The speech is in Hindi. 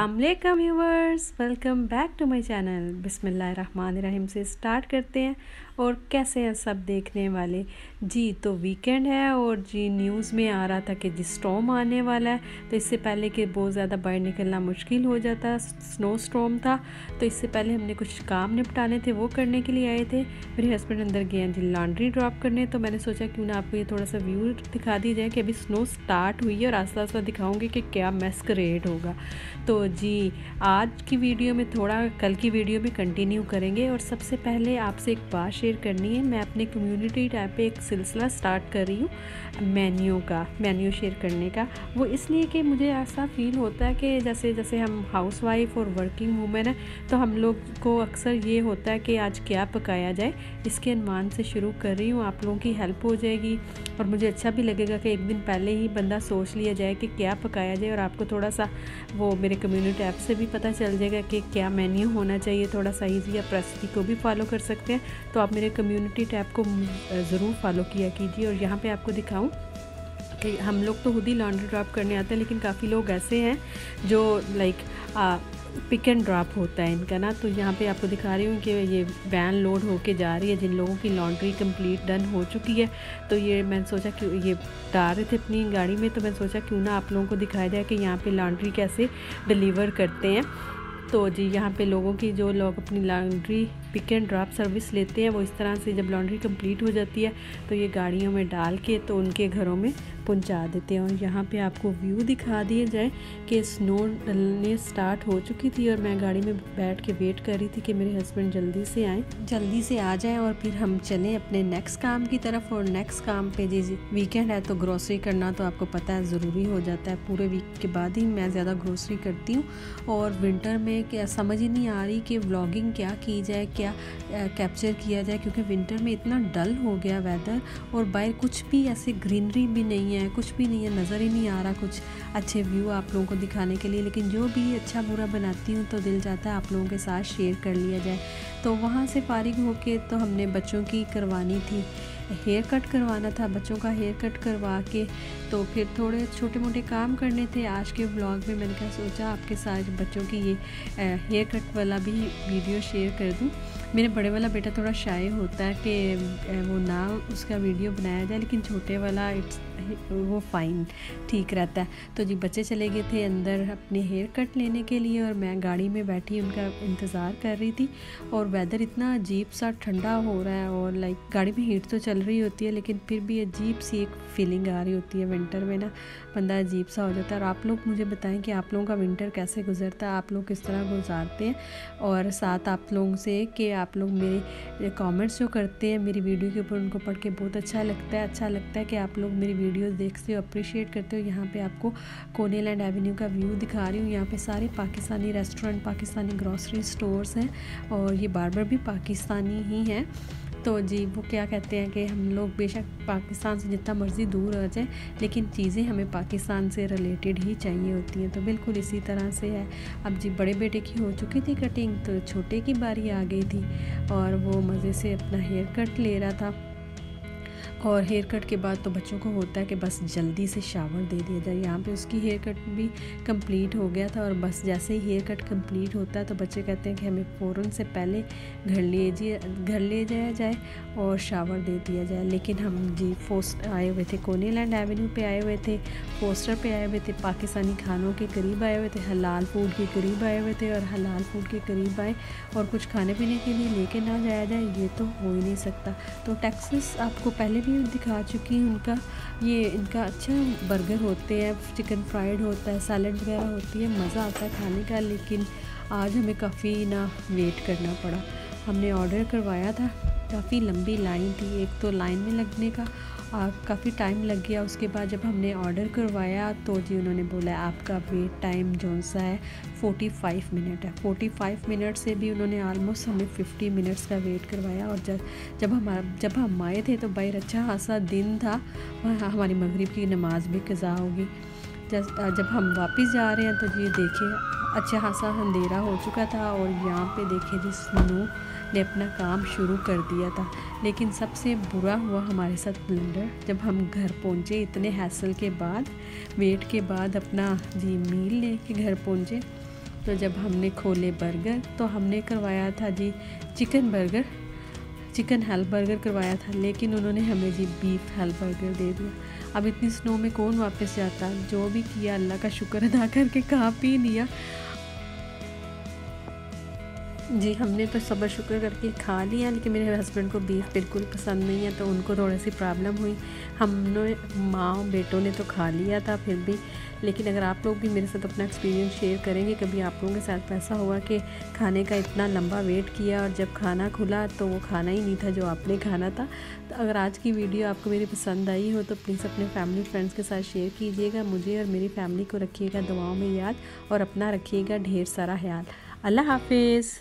अस्सलामुअलैकुम viewers, welcome back to my channel. बिस्मिल्लाहिर्रहमानिर्रहीम से स्टार्ट करते हैं। और कैसे हैं सब देखने वाले जी। तो वीकेंड है और जी न्यूज़ में आ रहा था कि जी स्टॉर्म आने वाला है। तो इससे पहले कि बहुत ज़्यादा बाहर निकलना मुश्किल हो जाता, स्नो स्टॉर्म था। तो इससे पहले हमने कुछ काम निपटाने थे, वो करने के लिए आए थे। मेरे हस्बैंड अंदर गए हैं जी लॉन्ड्री ड्रॉप करने। तो मैंने सोचा क्यों ना आपको ये थोड़ा सा व्यू दिखा दी जाए कि अभी स्नो स्टार्ट हुई है और आस्ता आस्ता दिखाऊंगी कि क्या मैस्करेड होगा। तो जी आज की वीडियो में थोड़ा कल की वीडियो भी कंटिन्यू करेंगे। और सबसे पहले आपसे एक बात शेयर करनी है। मैं अपने कम्युनिटी टैब पे एक सिलसिला स्टार्ट कर रही हूँ मेन्यू शेयर करने का। वो इसलिए कि मुझे ऐसा फील होता है कि जैसे जैसे हम हाउसवाइफ और वर्किंग वूमेन है तो हम लोग को अक्सर ये होता है कि आज क्या पकाया जाए। इसके अनुमान से शुरू कर रही हूँ, आप लोगों की हेल्प हो जाएगी और मुझे अच्छा भी लगेगा कि एक दिन पहले ही बंदा सोच लिया जाए कि क्या पकाया जाए। और आपको थोड़ा सा वो मेरे कम्युनिटी ऐप से भी पता चल जाएगा कि क्या मेन्यू होना चाहिए। थोड़ा सा ईजी, आप रेसिपी को भी फॉलो कर सकते हैं। तो आप मेरे कम्युनिटी टैब को ज़रूर फॉलो किया कीजिए। और यहाँ पे आपको दिखाऊं कि हम लोग तो खुद ही लॉन्ड्री ड्रॉप करने आते हैं, लेकिन काफ़ी लोग ऐसे हैं जो लाइक पिक एंड ड्रॉप होता है इनका ना। तो यहाँ पे आपको दिखा रही हूँ कि ये वैन लोड होके जा रही है जिन लोगों की लॉन्ड्री कंप्लीट डन हो चुकी है। तो ये मैंने सोचा कि ये डाल रहे थे अपनी गाड़ी में, तो मैंने सोचा क्यों ना आप लोगों को दिखाया जाए कि यहाँ पे लॉन्ड्री कैसे डिलीवर करते हैं। तो जी यहाँ पे लोगों की जो लोग अपनी laundry pick and drop service लेते हैं वो इस तरह से जब लॉन्ड्री कंप्लीट हो जाती है तो ये गाड़ियों में डाल के तो उनके घरों में पहुंचा देते हैं। और यहाँ पे आपको व्यू दिखा दिया जाए कि स्नो डलने स्टार्ट हो चुकी थी और मैं गाड़ी में बैठ के वेट कर रही थी कि मेरे हस्बैंड जल्दी से आ जाएं और फिर हम चलें अपने नेक्स्ट काम की तरफ। और नेक्स्ट काम पे जी वीकेंड है तो ग्रोसरी करना तो आपको पता है ज़रूरी हो जाता है। पूरे वीक के बाद ही मैं ज़्यादा ग्रोसरी करती हूँ। और विंटर में क्या समझ ही नहीं आ रही कि व्लॉगिंग क्या की जाए, क्या कैप्चर किया जाए, क्योंकि विंटर में इतना डल हो गया वेदर और बाहर कुछ भी ऐसे ग्रीनरी भी नहीं है, कुछ भी नहीं है, नज़र ही नहीं आ रहा कुछ अच्छे व्यू आप लोगों को दिखाने के लिए। लेकिन जो भी अच्छा बुरा बनाती हूँ तो दिल चाहता है आप लोगों के साथ शेयर कर लिया जाए। तो वहाँ से फारिग होके तो हमने बच्चों की करवानी थी, हेयर कट करवाना था, बच्चों का हेयर कट करवा के तो फिर थोड़े छोटे मोटे काम करने थे। आज के व्लॉग में मैंने क्या सोचा आपके साथ बच्चों की ये हेयर कट वाला भी वीडियो शेयर कर दूं। मेरे बड़े वाला बेटा थोड़ा शाय होता है कि वो ना उसका वीडियो बनाया जाए, लेकिन छोटे वाला वो फ़ाइन ठीक रहता है। तो जी बच्चे चले गए थे अंदर अपने हेयर कट लेने के लिए और मैं गाड़ी में बैठी उनका इंतज़ार कर रही थी। और वेदर इतना अजीब सा ठंडा हो रहा है और लाइक गाड़ी में हीट तो चल रही होती है लेकिन फिर भी अजीब सी एक फीलिंग आ रही होती है। विंटर में ना बंदा अजीब सा हो जाता है। और आप लोग मुझे बताएं कि आप लोगों का विंटर कैसे गुजरता है, आप लोग किस तरह गुजारते हैं। और साथ आप लोगों से कि आप लोग मेरे कमेंट्स जो करते हैं मेरी वीडियो के ऊपर, उनको पढ़ के बहुत अच्छा लगता है कि आप लोग मेरी वीडियोस देखते हो, अप्रिशिएट करते हो। यहाँ पे आपको कोनीलैंड एवेन्यू का व्यू दिखा रही हूँ। यहाँ पे सारे Pakistani restaurant, Pakistani grocery stores हैं और ये बार्बर भी पाकिस्तानी ही हैं। तो जी वो क्या कहते हैं कि हम लोग बेशक पाकिस्तान से जितना मर्ज़ी दूर रह जाए लेकिन चीज़ें हमें पाकिस्तान से रिलेटेड ही चाहिए होती हैं। तो बिल्कुल इसी तरह से है। अब जी बड़े बेटे की हो चुकी थी कटिंग तो छोटे की बारी आ गई थी और वो मज़े से अपना हेयर कट ले रहा था। और हेयर कट के बाद तो बच्चों को होता है कि बस जल्दी से शावर दे दिया जाए। यहाँ पे उसकी हेयर कट भी कंप्लीट हो गया था और बस जैसे ही हेयर कट कंप्लीट होता है तो बच्चे कहते हैं कि हमें फ़ौरन से पहले घर ले जाया जाए और शावर दे दिया जाए। लेकिन हम जी आए हुए थे, कोनीलैंड एवेन्यू पे आए हुए थे, फोस्टर पे आए हुए थे, पाकिस्तानी खानों के करीब आए हुए थे, हलाल फूड के करीब आए हुए थे। और हलाल फूड के करीब आए और कुछ खाने पीने के लिए लेके ना जाया जाए ये तो हो ही नहीं सकता। तो टेक्सास आपको पहले भी दिखा चुकी हूँ इनका अच्छा बर्गर होते हैं, चिकन फ्राइड होता है, सैलड वगैरह होती है, मज़ा आता है खाने का। लेकिन आज हमें काफ़ी ना वेट करना पड़ा। हमने ऑर्डर करवाया था, काफ़ी लंबी लाइन थी, एक तो लाइन में लगने का काफ़ी टाइम लग गया। उसके बाद जब हमने ऑर्डर करवाया तो जी उन्होंने बोला आपका वेट टाइम जो सा है 45 मिनट है। 45 मिनट से भी उन्होंने ऑलमोस्ट हमें 50 मिनट्स का वेट करवाया। और जब हम आए थे तो बाहर अच्छा खासा दिन था, हमारी मगरिब की नमाज़ भी कज़ा होगी। जब हम वापस जा रहे हैं तो जी देखिए अच्छा खासा अंधेरा हो चुका था और यहाँ पे देखिए जी स्नो ने अपना काम शुरू कर दिया था। लेकिन सबसे बुरा हुआ हमारे साथ ब्लंडर, जब हम घर पहुँचे इतने हैसल के बाद, वेट के बाद अपना जी मील ले के घर पहुँचे तो जब हमने खोले बर्गर तो हमने करवाया था जी चिकन हेल्प बर्गर करवाया था, लेकिन उन्होंने हमें जी बीफ हेल्प बर्गर दे दिया। अब इतनी स्नो में कौन वापस जाता, जो भी किया अल्लाह का शुक्र अदा करके खा पी लिया जी। हमने तो सब्र शुक्र करके खा लिया, लेकिन मेरे हस्बैंड को बीफ बिल्कुल पसंद नहीं है, तो उनको थोड़ी सी प्रॉब्लम हुई। हमने माँ बेटों ने तो खा लिया था फिर भी। लेकिन अगर आप लोग भी मेरे साथ अपना एक्सपीरियंस शेयर करेंगे, कभी आप लोगों के साथ ऐसा हुआ कि खाने का इतना लंबा वेट किया और जब खाना खुला तो वो खाना ही नहीं था जो आपने खाना था। तो अगर आज की वीडियो आपको मेरी पसंद आई हो तो प्लीज़ अपने फैमिली फ्रेंड्स के साथ शेयर कीजिएगा। मुझे और मेरी फैमिली को रखिएगा दुआओं में याद, और अपना रखिएगा ढेर सारा ख्याल। अल्लाह हाफिज़।